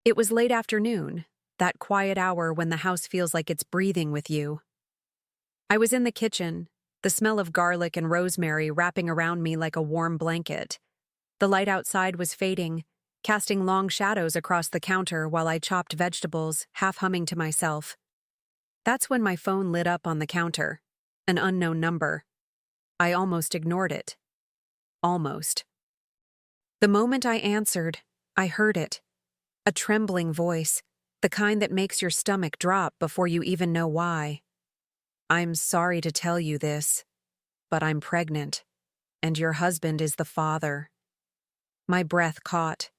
It was late afternoon, that quiet hour when the house feels like it's breathing with you. I was in the kitchen, the smell of garlic and rosemary wrapping around me like a warm blanket. The light outside was fading, casting long shadows across the counter while I chopped vegetables, half humming to myself. That's when my phone lit up on the counter, an unknown number. I almost ignored it. Almost. The moment I answered, I heard it. A trembling voice, the kind that makes your stomach drop before you even know why. "I'm sorry to tell you this, but I'm pregnant, and your husband is the father." My breath caught.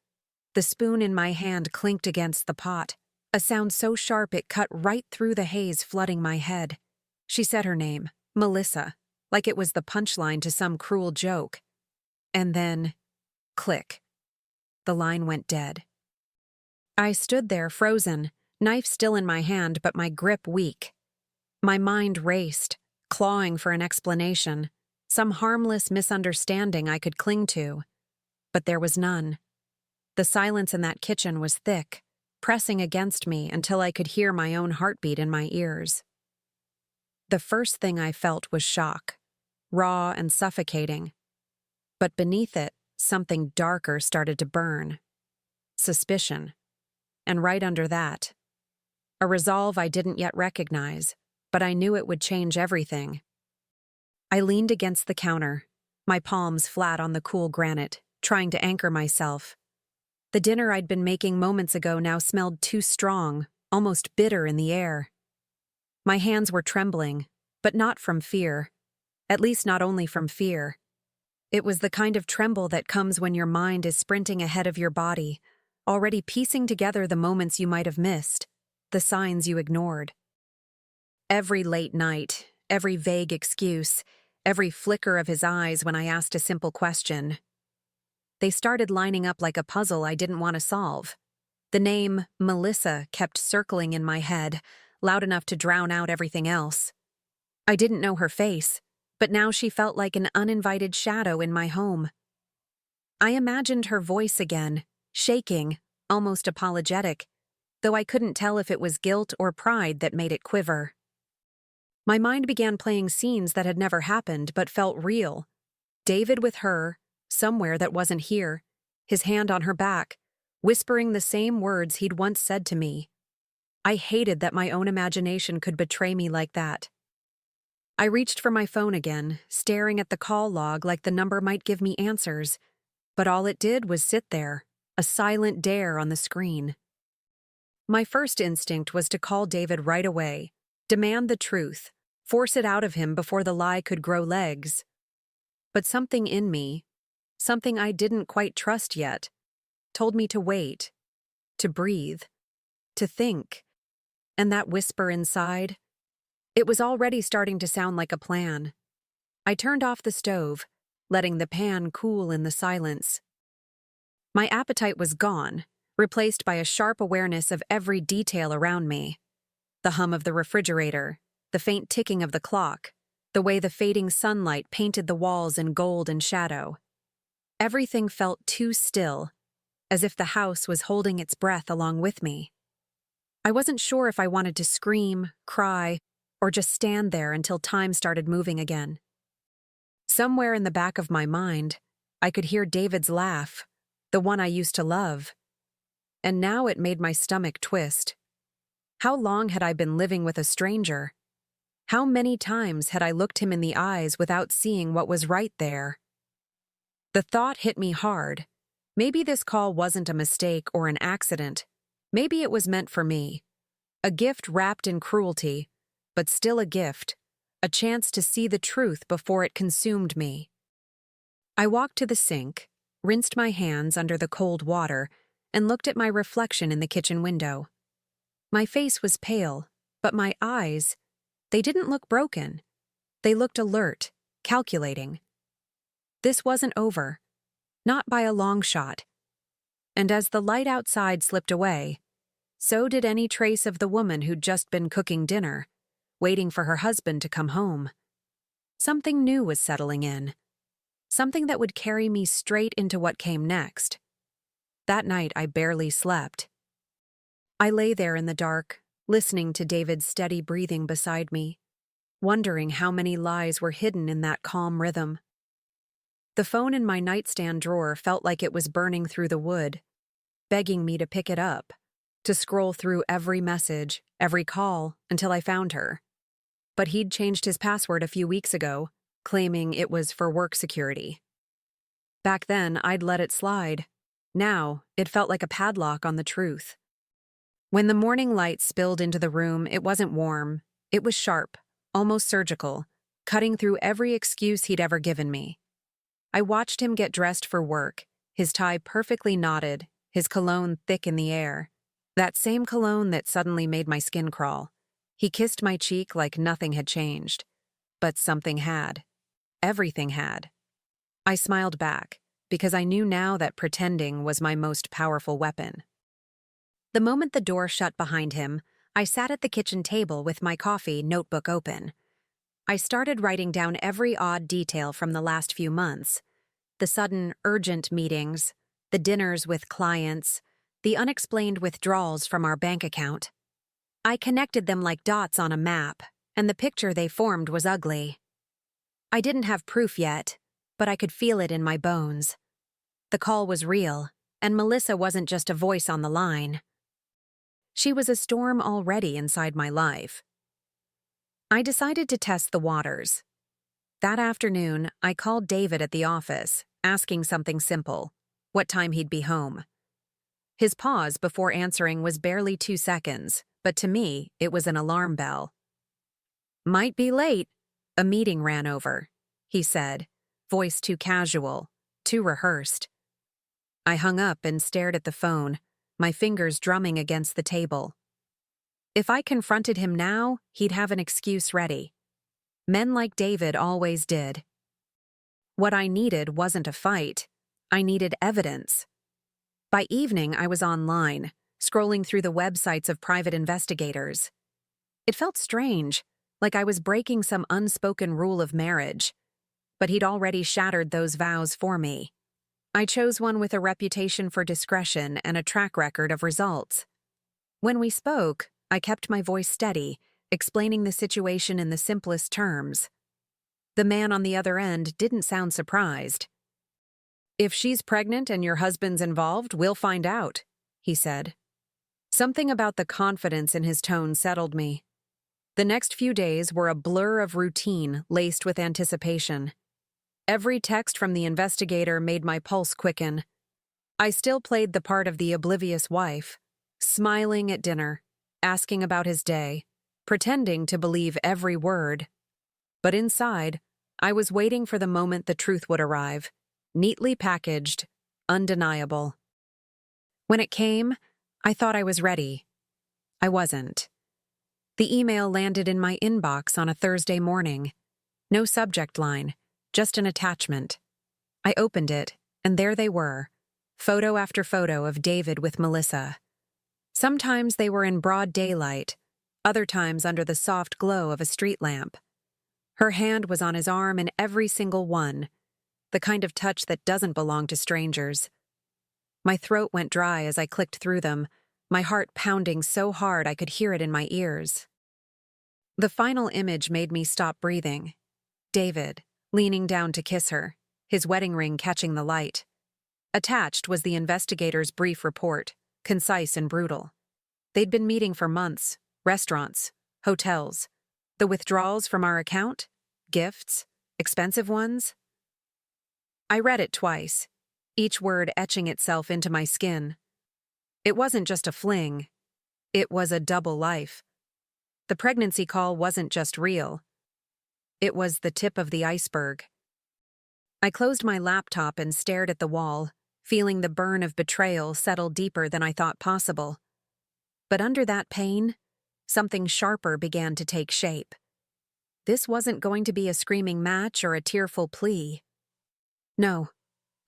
The spoon in my hand clinked against the pot, a sound so sharp it cut right through the haze flooding my head. She said her name, Melissa, like it was the punchline to some cruel joke. And then, click. The line went dead. I stood there frozen, knife still in my hand but my grip weak. My mind raced, clawing for an explanation, some harmless misunderstanding I could cling to. But there was none. The silence in that kitchen was thick, pressing against me until I could hear my own heartbeat in my ears. The first thing I felt was shock, raw and suffocating. But beneath it, something darker started to burn. Suspicion. And right under that, a resolve I didn't yet recognize, but I knew it would change everything. I leaned against the counter, my palms flat on the cool granite, trying to anchor myself. The dinner I'd been making moments ago now smelled too strong, almost bitter in the air. My hands were trembling, but not from fear. At least not only from fear. It was the kind of tremble that comes when your mind is sprinting ahead of your body, already piecing together the moments you might have missed, the signs you ignored. Every late night, every vague excuse, every flicker of his eyes when I asked a simple question. They started lining up like a puzzle I didn't want to solve. The name Melissa kept circling in my head, loud enough to drown out everything else. I didn't know her face, but now she felt like an uninvited shadow in my home. I imagined her voice again, shaking, almost apologetic, though I couldn't tell if it was guilt or pride that made it quiver. My mind began playing scenes that had never happened but felt real. David with her, somewhere that wasn't here, his hand on her back, whispering the same words he'd once said to me. I hated that my own imagination could betray me like that. I reached for my phone again, staring at the call log like the number might give me answers, but all it did was sit there, a silent dare on the screen. My first instinct was to call David right away, demand the truth, force it out of him before the lie could grow legs. But something in me, something I didn't quite trust yet, told me to wait, to breathe, to think. And that whisper inside, it was already starting to sound like a plan. I turned off the stove, letting the pan cool in the silence. My appetite was gone, replaced by a sharp awareness of every detail around me. The hum of the refrigerator, the faint ticking of the clock, the way the fading sunlight painted the walls in gold and shadow. Everything felt too still, as if the house was holding its breath along with me. I wasn't sure if I wanted to scream, cry, or just stand there until time started moving again. Somewhere in the back of my mind, I could hear David's laugh, the one I used to love. And now it made my stomach twist. How long had I been living with a stranger? How many times had I looked him in the eyes without seeing what was right there? The thought hit me hard. Maybe this call wasn't a mistake or an accident. Maybe it was meant for me. A gift wrapped in cruelty, but still a gift, a chance to see the truth before it consumed me. I walked to the sink, rinsed my hands under the cold water, and looked at my reflection in the kitchen window. My face was pale, but my eyes, they didn't look broken. They looked alert, calculating. This wasn't over, not by a long shot. And as the light outside slipped away, so did any trace of the woman who'd just been cooking dinner, waiting for her husband to come home. Something new was settling in. Something that would carry me straight into what came next. That night I barely slept. I lay there in the dark, listening to David's steady breathing beside me, wondering how many lies were hidden in that calm rhythm. The phone in my nightstand drawer felt like it was burning through the wood, begging me to pick it up, to scroll through every message, every call, until I found her. But he'd changed his password a few weeks ago, claiming it was for work security. Back then, I'd let it slide. Now, it felt like a padlock on the truth. When the morning light spilled into the room, it wasn't warm. It was sharp, almost surgical, cutting through every excuse he'd ever given me. I watched him get dressed for work, his tie perfectly knotted, his cologne thick in the air. That same cologne that suddenly made my skin crawl. He kissed my cheek like nothing had changed. But something had. Everything had. I smiled back, because I knew now that pretending was my most powerful weapon. The moment the door shut behind him, I sat at the kitchen table with my coffee notebook open. I started writing down every odd detail from the last few months. The sudden, urgent meetings, the dinners with clients, the unexplained withdrawals from our bank account. I connected them like dots on a map, and the picture they formed was ugly. I didn't have proof yet, but I could feel it in my bones. The call was real, and Melissa wasn't just a voice on the line. She was a storm already inside my life. I decided to test the waters. That afternoon, I called David at the office, asking something simple: what time he'd be home. His pause before answering was barely 2 seconds, but to me, it was an alarm bell. "Might be late. A meeting ran over," he said, voice too casual, too rehearsed. I hung up and stared at the phone, my fingers drumming against the table. If I confronted him now, he'd have an excuse ready. Men like David always did. What I needed wasn't a fight. I needed evidence. By evening, I was online, scrolling through the websites of private investigators. It felt strange, like I was breaking some unspoken rule of marriage. But he'd already shattered those vows for me. I chose one with a reputation for discretion and a track record of results. When we spoke, I kept my voice steady, explaining the situation in the simplest terms. The man on the other end didn't sound surprised. "If she's pregnant and your husband's involved, we'll find out," he said. Something about the confidence in his tone settled me. The next few days were a blur of routine laced with anticipation. Every text from the investigator made my pulse quicken. I still played the part of the oblivious wife, smiling at dinner, asking about his day, pretending to believe every word. But inside, I was waiting for the moment the truth would arrive, neatly packaged, undeniable. When it came, I thought I was ready. I wasn't. The email landed in my inbox on a Thursday morning. No subject line. Just an attachment. I opened it, and there they were, photo after photo of David with Melissa. Sometimes they were in broad daylight, other times under the soft glow of a street lamp. Her hand was on his arm in every single one, the kind of touch that doesn't belong to strangers. My throat went dry as I clicked through them, my heart pounding so hard I could hear it in my ears. The final image made me stop breathing. David, leaning down to kiss her, his wedding ring catching the light. Attached was the investigator's brief report, concise and brutal. They'd been meeting for months, restaurants, hotels. The withdrawals from our account? Gifts? Expensive ones? I read it twice, each word etching itself into my skin. It wasn't just a fling. It was a double life. The pregnancy call wasn't just real. It was the tip of the iceberg. I closed my laptop and stared at the wall, feeling the burn of betrayal settle deeper than I thought possible. But under that pain, something sharper began to take shape. This wasn't going to be a screaming match or a tearful plea. No,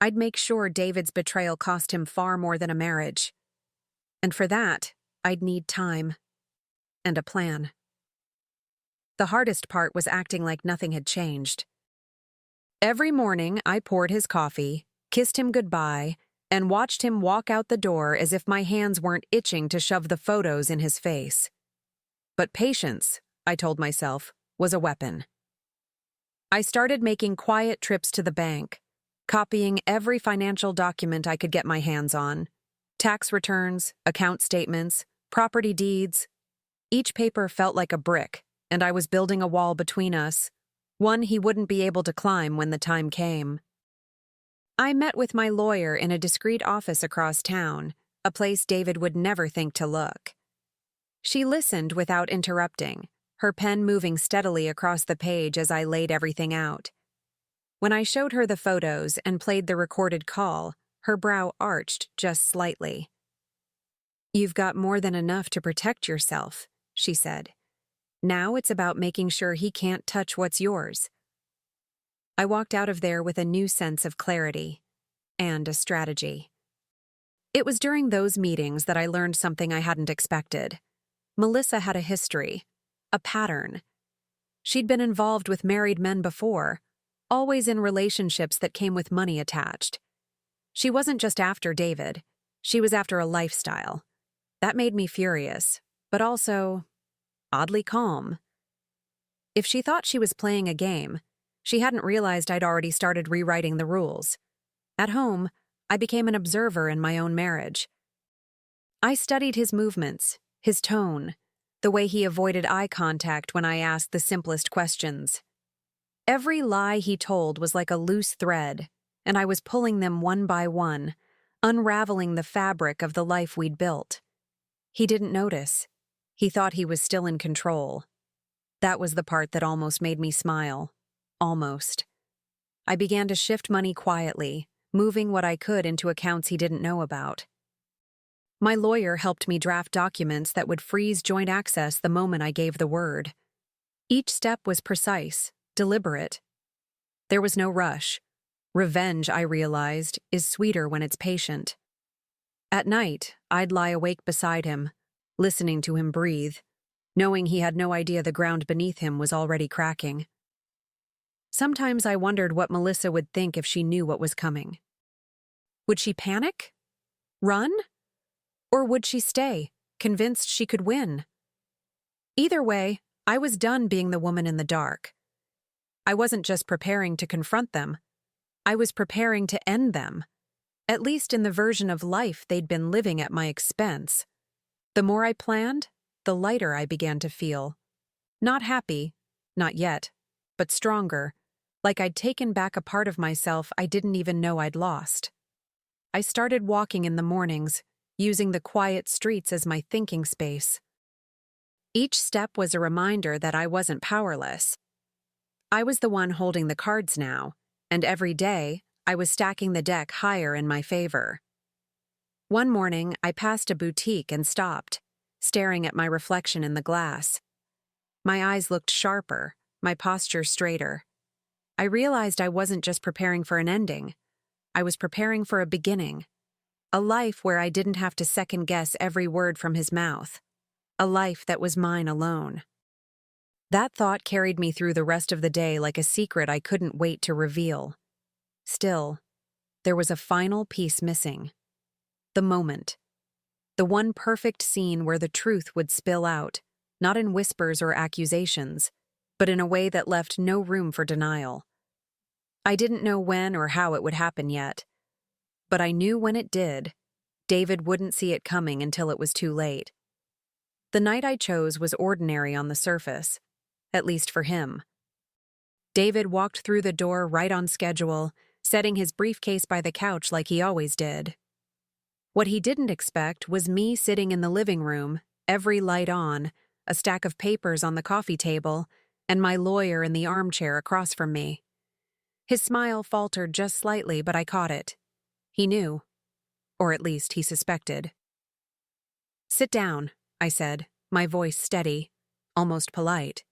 I'd make sure David's betrayal cost him far more than a marriage. And for that, I'd need time. And a plan. The hardest part was acting like nothing had changed. Every morning, I poured his coffee, kissed him goodbye, and watched him walk out the door as if my hands weren't itching to shove the photos in his face. But patience, I told myself, was a weapon. I started making quiet trips to the bank, copying every financial document I could get my hands on. Tax returns, account statements, property deeds. Each paper felt like a brick, and I was building a wall between us, one he wouldn't be able to climb when the time came. I met with my lawyer in a discreet office across town, a place David would never think to look. She listened without interrupting, her pen moving steadily across the page as I laid everything out. When I showed her the photos and played the recorded call, her brow arched just slightly. "You've got more than enough to protect yourself," she said. "Now it's about making sure he can't touch what's yours." I walked out of there with a new sense of clarity and a strategy. It was during those meetings that I learned something I hadn't expected. Melissa had a history, a pattern. She'd been involved with married men before, always in relationships that came with money attached. She wasn't just after David, she was after a lifestyle. That made me furious, but also oddly calm. If she thought she was playing a game, she hadn't realized I'd already started rewriting the rules. At home, I became an observer in my own marriage. I studied his movements, his tone, the way he avoided eye contact when I asked the simplest questions. Every lie he told was like a loose thread, and I was pulling them one by one, unraveling the fabric of the life we'd built. He didn't notice. He thought he was still in control. That was the part that almost made me smile. Almost. I began to shift money quietly, moving what I could into accounts he didn't know about. My lawyer helped me draft documents that would freeze joint access the moment I gave the word. Each step was precise, deliberate. There was no rush. Revenge, I realized, is sweeter when it's patient. At night, I'd lie awake beside him, listening to him breathe, knowing he had no idea the ground beneath him was already cracking. Sometimes I wondered what Melissa would think if she knew what was coming. Would she panic? Run? Or would she stay, convinced she could win? Either way, I was done being the woman in the dark. I wasn't just preparing to confront them. I was preparing to end them, at least in the version of life they'd been living at my expense. The more I planned, the lighter I began to feel. Not happy, not yet, but stronger, like I'd taken back a part of myself I didn't even know I'd lost. I started walking in the mornings, using the quiet streets as my thinking space. Each step was a reminder that I wasn't powerless. I was the one holding the cards now, and every day, I was stacking the deck higher in my favor. One morning, I passed a boutique and stopped, staring at my reflection in the glass. My eyes looked sharper, my posture straighter. I realized I wasn't just preparing for an ending. I was preparing for a beginning. A life where I didn't have to second-guess every word from his mouth. A life that was mine alone. That thought carried me through the rest of the day like a secret I couldn't wait to reveal. Still, there was a final piece missing. The moment. The one perfect scene where the truth would spill out, not in whispers or accusations, but in a way that left no room for denial. I didn't know when or how it would happen yet, but I knew when it did, David wouldn't see it coming until it was too late. The night I chose was ordinary on the surface, at least for him. David walked through the door right on schedule, setting his briefcase by the couch like he always did. What he didn't expect was me sitting in the living room, every light on, a stack of papers on the coffee table, and my lawyer in the armchair across from me. His smile faltered just slightly, but I caught it. He knew. Or at least he suspected. "Sit down," I said, my voice steady, almost polite.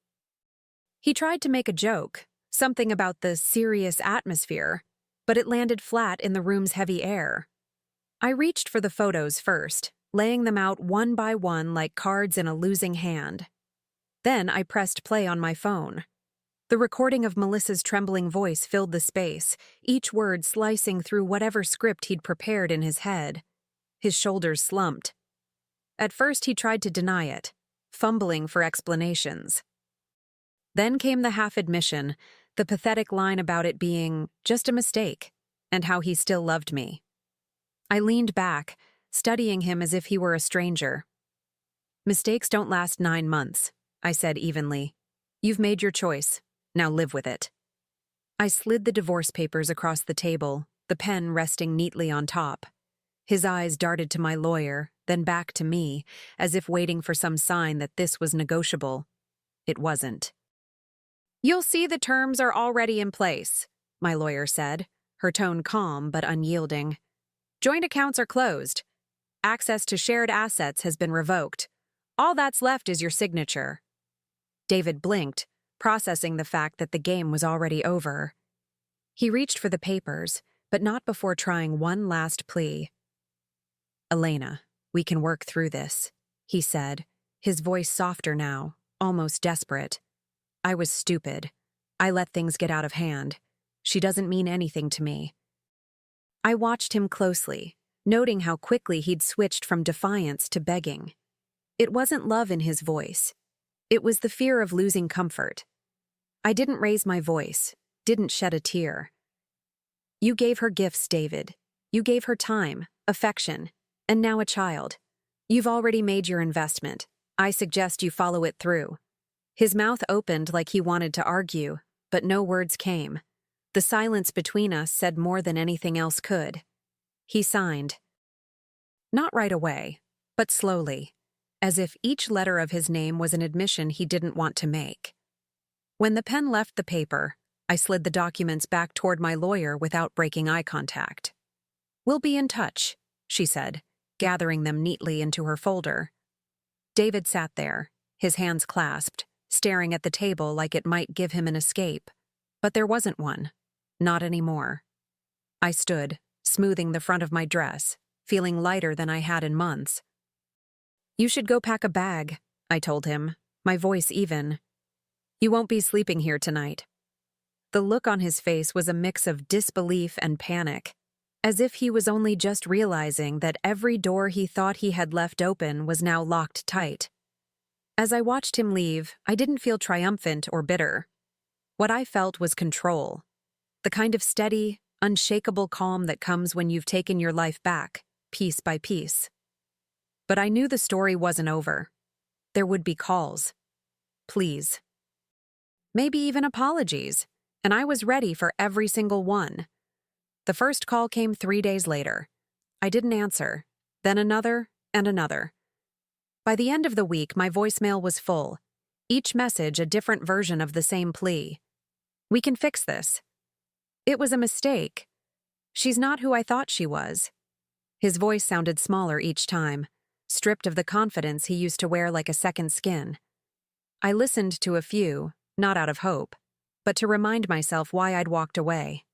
He tried to make a joke, something about the serious atmosphere, but it landed flat in the room's heavy air. I reached for the photos first, laying them out one by one like cards in a losing hand. Then I pressed play on my phone. The recording of Melissa's trembling voice filled the space, each word slicing through whatever script he'd prepared in his head. His shoulders slumped. At first he tried to deny it, fumbling for explanations. Then came the half-admission, the pathetic line about it being just a mistake, and how he still loved me. I leaned back, studying him as if he were a stranger. "Mistakes don't last 9 months," I said evenly. "You've made your choice. Now live with it." I slid the divorce papers across the table, the pen resting neatly on top. His eyes darted to my lawyer, then back to me, as if waiting for some sign that this was negotiable. It wasn't. "You'll see the terms are already in place," my lawyer said, her tone calm but unyielding. "Joint accounts are closed. Access to shared assets has been revoked. All that's left is your signature." David blinked, processing the fact that the game was already over. He reached for the papers, but not before trying one last plea. "Elena, we can work through this," he said, his voice softer now, almost desperate. "I was stupid. I let things get out of hand. She doesn't mean anything to me." I watched him closely, noting how quickly he'd switched from defiance to begging. It wasn't love in his voice. It was the fear of losing comfort. I didn't raise my voice, didn't shed a tear. "You gave her gifts, David. You gave her time, affection, and now a child. You've already made your investment. I suggest you follow it through." His mouth opened like he wanted to argue, but no words came. The silence between us said more than anything else could. He signed. Not right away, but slowly, as if each letter of his name was an admission he didn't want to make. When the pen left the paper, I slid the documents back toward my lawyer without breaking eye contact. "We'll be in touch," she said, gathering them neatly into her folder. David sat there, his hands clasped, staring at the table like it might give him an escape. But there wasn't one. Not anymore. I stood, smoothing the front of my dress, feeling lighter than I had in months. "You should go pack a bag," I told him, my voice even. "You won't be sleeping here tonight." The look on his face was a mix of disbelief and panic, as if he was only just realizing that every door he thought he had left open was now locked tight. As I watched him leave, I didn't feel triumphant or bitter. What I felt was control, the kind of steady, unshakable calm that comes when you've taken your life back, piece by piece. But I knew the story wasn't over. There would be calls. Pleas. Maybe even apologies, and I was ready for every single one. The first call came 3 days later. I didn't answer, then another and another. By the end of the week, my voicemail was full, each message a different version of the same plea. "We can fix this. It was a mistake. She's not who I thought she was." His voice sounded smaller each time, stripped of the confidence he used to wear like a second skin. I listened to a few, not out of hope, but to remind myself why I'd walked away.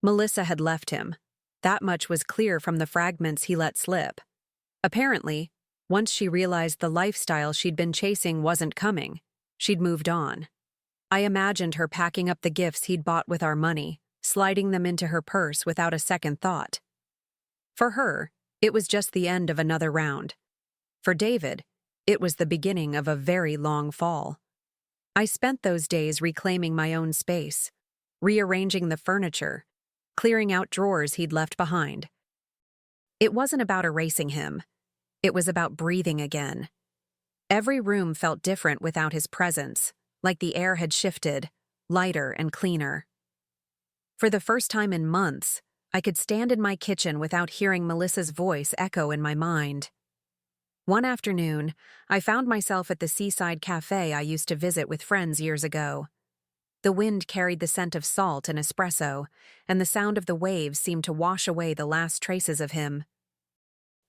Melissa had left him. That much was clear from the fragments he let slip. Apparently, once she realized the lifestyle she'd been chasing wasn't coming, she'd moved on. I imagined her packing up the gifts he'd bought with our money, sliding them into her purse without a second thought. For her, it was just the end of another round. For David, it was the beginning of a very long fall. I spent those days reclaiming my own space, rearranging the furniture, clearing out drawers he'd left behind. It wasn't about erasing him. It was about breathing again. Every room felt different without his presence, like the air had shifted, lighter and cleaner. For the first time in months, I could stand in my kitchen without hearing Melissa's voice echo in my mind. One afternoon, I found myself at the seaside cafe I used to visit with friends years ago. The wind carried the scent of salt and espresso, and the sound of the waves seemed to wash away the last traces of him.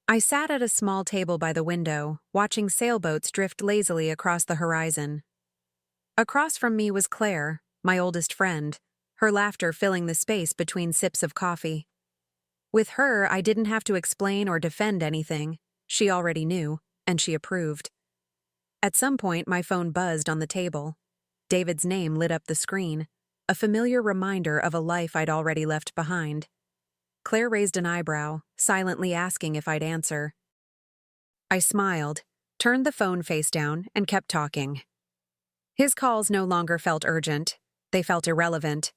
I sat at a small table by the window, watching sailboats drift lazily across the horizon. Across from me was Claire, my oldest friend, her laughter filling the space between sips of coffee. With her, I didn't have to explain or defend anything. She already knew, and she approved. At some point, my phone buzzed on the table. David's name lit up the screen, a familiar reminder of a life I'd already left behind. Claire raised an eyebrow, silently asking if I'd answer. I smiled, turned the phone face down, and kept talking. His calls no longer felt urgent. They felt irrelevant.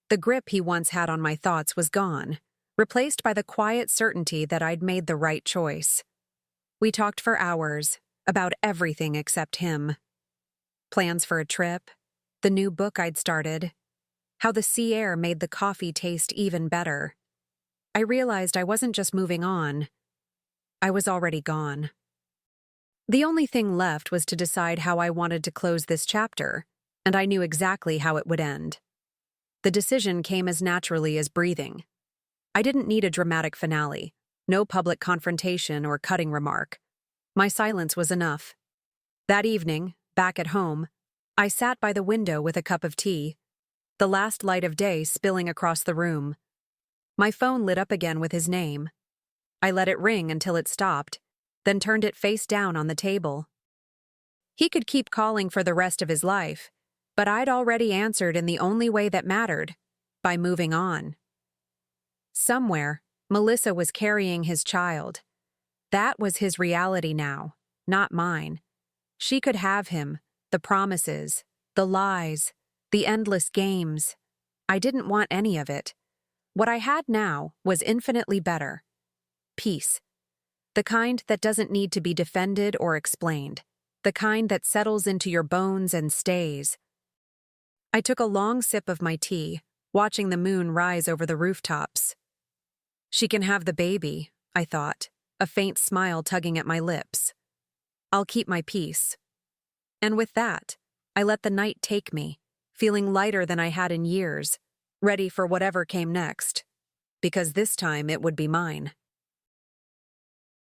The grip he once had on my thoughts was gone, replaced by the quiet certainty that I'd made the right choice. We talked for hours, about everything except him. Plans for a trip, the new book I'd started, how the sea air made the coffee taste even better. I realized I wasn't just moving on. I was already gone. The only thing left was to decide how I wanted to close this chapter, and I knew exactly how it would end. The decision came as naturally as breathing. I didn't need a dramatic finale, no public confrontation or cutting remark. My silence was enough. That evening, back at home, I sat by the window with a cup of tea, the last light of day spilling across the room. My phone lit up again with his name. I let it ring until it stopped, then turned it face down on the table. He could keep calling for the rest of his life, but I'd already answered in the only way that mattered, by moving on. Somewhere, Melissa was carrying his child. That was his reality now, not mine. She could have him, the promises, the lies, the endless games. I didn't want any of it. What I had now was infinitely better. Peace. The kind that doesn't need to be defended or explained. The kind that settles into your bones and stays. I took a long sip of my tea, watching the moon rise over the rooftops. She can have the baby, I thought, a faint smile tugging at my lips. I'll keep my peace. And with that, I let the night take me, feeling lighter than I had in years, ready for whatever came next. Because this time it would be mine.